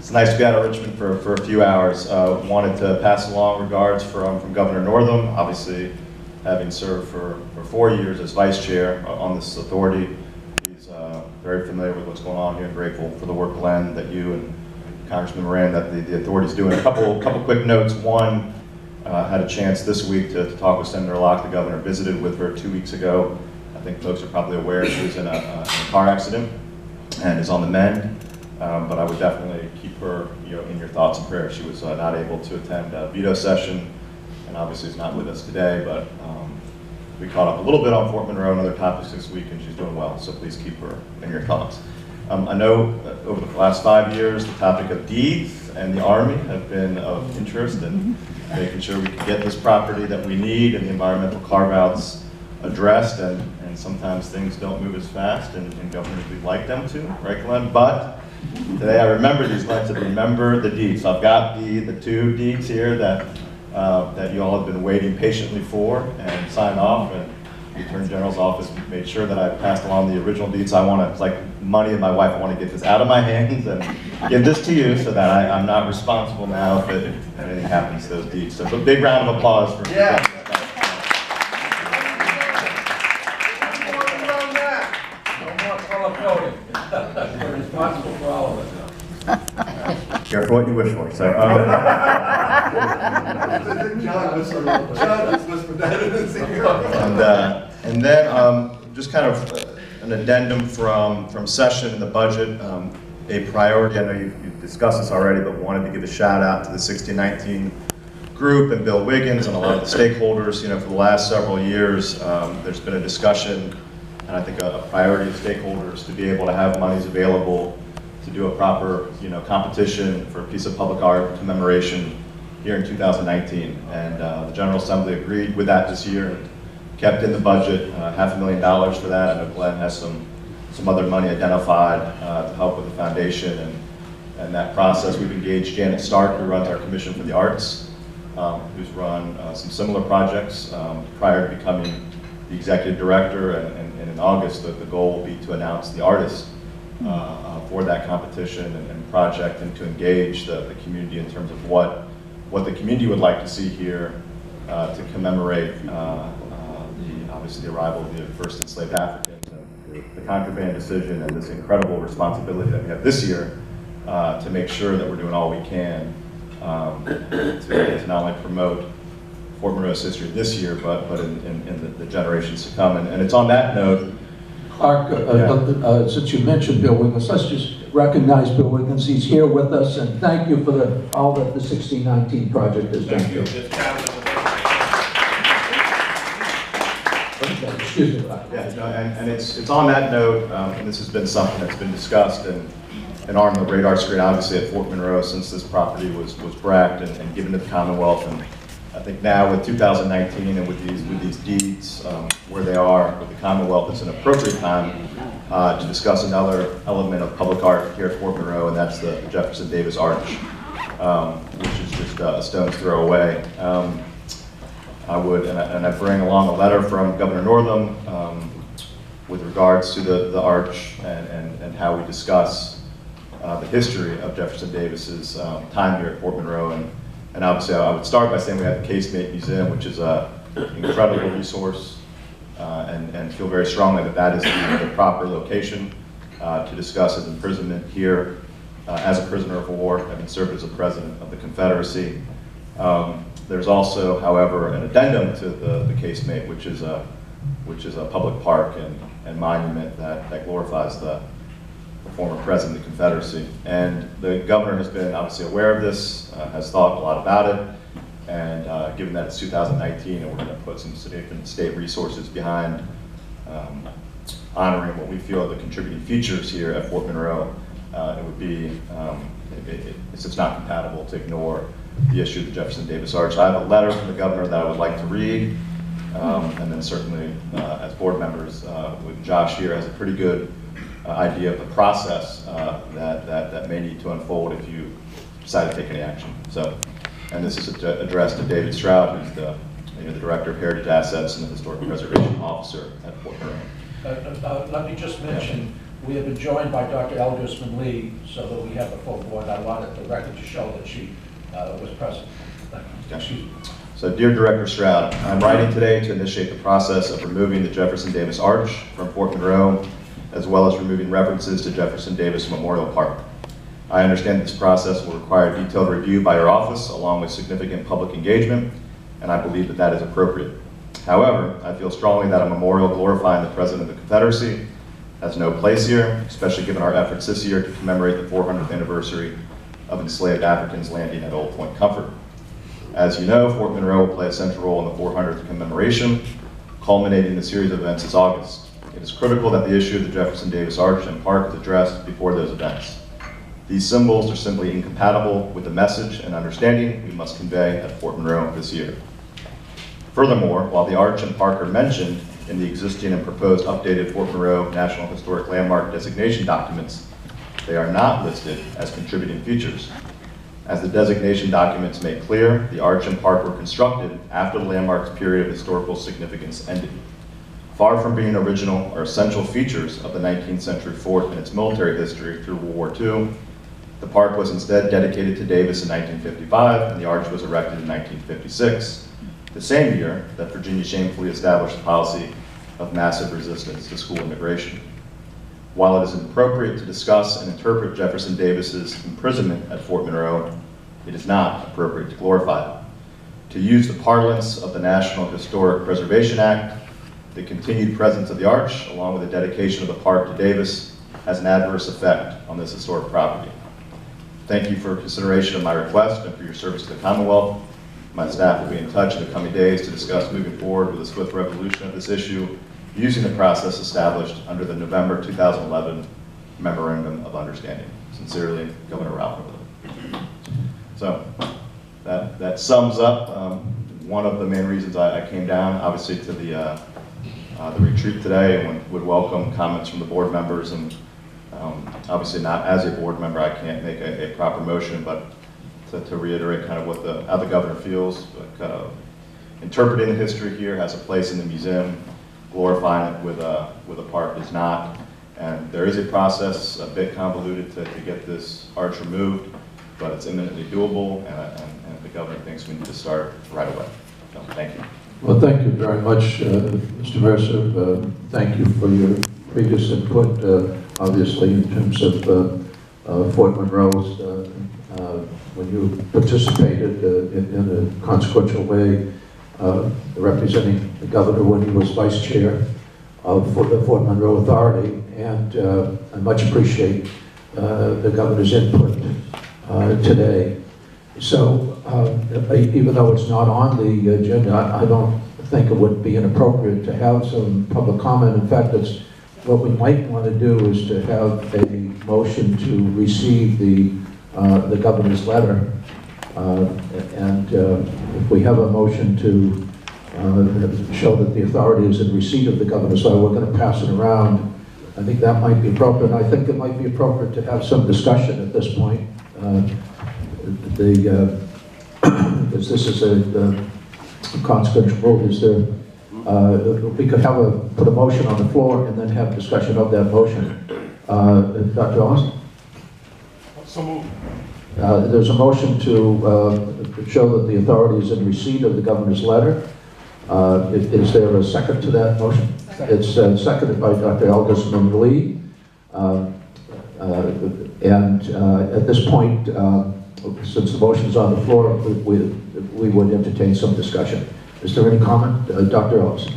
It's nice to be out of Richmond for a few hours. Wanted to pass along regards from Governor Northam, obviously having served for 4 years as vice chair on this authority. He's very familiar with what's going on here and grateful for the work, Glenn, that you and Congressman Moran, that the authority's doing. A couple quick notes. One, had a chance this week to talk with Senator Locke. The governor visited with her 2 weeks ago. I think folks are probably aware she was in a car accident and is on the mend. But I would definitely keep her, in your thoughts and prayers. She was not able to attend a veto session, and obviously is not with us today. But we caught up a little bit on Fort Monroe and other topics this week, and she's doing well. So please keep her in your thoughts. I know over the last 5 years, the topic of deeds and the Army have been of interest in making sure we can get this property that we need and the environmental carve-outs addressed. And sometimes things don't move as fast in government as we'd like them to, right, Glenn? But today I remember these lines to remember the deeds. So I've got the 2 deeds here that you all have been waiting patiently for and sign off. And the Attorney General's office made sure that I passed along the original deeds. It's like money and my wife. I want to get this out of my hands and give this to you so that I'm not responsible now if anything happens to those deeds. So a big round of applause for yeah. We're responsible for all of us now. Careful what you wish for. So, John just whispered that in his ear. And then just kind of an addendum from session in the budget. A priority, I know you've discussed this already, but wanted to give a shout out to the 1619 group and Bill Wiggins and a lot of the stakeholders. For the last several years, there's been a discussion, and I think a priority of stakeholders to be able to have monies available to do a proper, competition for a piece of public art commemoration here in 2019. And the General Assembly agreed with that this year and kept in the budget $500,000 for that. I know Glenn has some other money identified to help with the foundation and that process. We've engaged Janet Stark, who runs our Commission for the Arts, who's run some similar projects prior to becoming the executive director. And in August, the goal will be to announce the artist for that competition and project, and to engage the community in terms of what the community would like to see here to commemorate obviously the arrival of the first enslaved Africans, and the contraband decision, and this incredible responsibility that we have this year to make sure that we're doing all we can to not only promote Fort Monroe's history this year, but in the generations to come. And it's on that note, Clark, since you mentioned Bill Wiggins, let's just recognize Bill Wiggins. He's here with us, and thank you for all that the 1619 project has done. Thank you. Excuse me. Yeah, no, and it's on that note, and this has been something that's been discussed and on the radar screen, obviously, at Fort Monroe since this property was bracked and given to the Commonwealth. And I think now with 2019 and with these deeds where they are with the Commonwealth, it's an appropriate time to discuss another element of public art here at Fort Monroe, and that's the Jefferson Davis Arch, which is just a stone's throw away. I bring along a letter from Governor Northam with regards to the arch and how we discuss the history of Jefferson Davis's time here at Fort Monroe. And obviously, I would start by saying we have the Casemate Museum, which is an incredible resource, and feel very strongly that is the proper location to discuss his imprisonment here as a prisoner of war, having served as a president of the Confederacy. There's also, however, an addendum to the Casemate, which is a public park and monument that glorifies the former president of the Confederacy. And the governor has been obviously aware of this, has thought a lot about it, and given that it's 2019 and we're going to put some significant state resources behind honoring what we feel are the contributing features here at Fort Monroe, it would be, it's just not compatible to ignore the issue of the Jefferson Davis Arch. I have a letter from the governor that I would like to read, and then certainly as board members, with Josh here has a pretty good idea of the process that may need to unfold if you decide to take any action. So, and this is addressed to David Stroud, who's the Director of Heritage Assets and the Historic Preservation Officer at Fort Monroe. Let me just mention, We have been joined by Dr. Elgersman Lee, so that we have a full board. I wanted the record to show that she was present. Excuse me. So, dear Director Stroud, I'm writing today to initiate the process of removing the Jefferson Davis Arch from Fort Monroe, as well as removing references to Jefferson Davis Memorial Park. I understand this process will require detailed review by your office, along with significant public engagement, and I believe that that is appropriate. However, I feel strongly that a memorial glorifying the President of the Confederacy has no place here, especially given our efforts this year to commemorate the 400th anniversary of enslaved Africans landing at Old Point Comfort. As you know, Fort Monroe will play a central role in the 400th commemoration, culminating the series of events this August. It is critical that the issue of the Jefferson Davis Arch and Park is addressed before those events. These symbols are simply incompatible with the message and understanding we must convey at Fort Monroe this year. Furthermore, while the Arch and Park are mentioned in the existing and proposed updated Fort Monroe National Historic Landmark designation documents, they are not listed as contributing features. As the designation documents make clear, the Arch and Park were constructed after the landmark's period of historical significance ended. Far from being original or essential features of the 19th century fort and its military history through World War II, the park was instead dedicated to Davis in 1955, and the arch was erected in 1956, the same year that Virginia shamefully established a policy of massive resistance to school immigration. While it is inappropriate to discuss and interpret Jefferson Davis's imprisonment at Fort Monroe, it is not appropriate to glorify it. To use the parlance of the National Historic Preservation Act, the continued presence of the arch, along with the dedication of the park to Davis, has an adverse effect on this historic property. Thank you for consideration of my request and for your service to the Commonwealth. My staff will be in touch in the coming days to discuss moving forward with a swift resolution of this issue using the process established under the November 2011 Memorandum of Understanding. Sincerely, Governor Ralph. So that sums up one of the main reasons I came down, obviously, to the retreat today, and would welcome comments from the board members. And obviously, not as a board member, I can't make a proper motion, but to reiterate kind of what how the governor feels. Kind of interpreting the history here has a place in the museum. Glorifying it with a park does not. And there is a process, a bit convoluted, to get this arch removed, but it's imminently doable, and the governor thinks we need to start right away. So, thank you. Well, thank you very much, Mr. Mercer. Thank you for your previous input, obviously, in terms of Fort Monroe's, when you participated in a consequential way, representing the governor when he was vice chair of the Fort Monroe Authority, and I much appreciate the governor's input today. So, even though it's not on the agenda, I don't think it would be inappropriate to have some public comment. In fact, what we might want to do is to have a motion to receive the governor's letter. And if we have a motion to show that the authority is in receipt of the governor's letter, we're going to pass it around. I think that might be appropriate. I think it might be appropriate to have some discussion at this point. Because this is a consequential vote, is there, we could put a motion on the floor and then have discussion of that motion. Dr. Owens? So moved. There's a motion to show that the authority is in receipt of the governor's letter. Is there a second to that motion? Second. It's seconded by Dr. Elgersman Lee. And at this point, since the motion is on the floor, we would entertain some discussion. Is there any comment? Dr. Owens?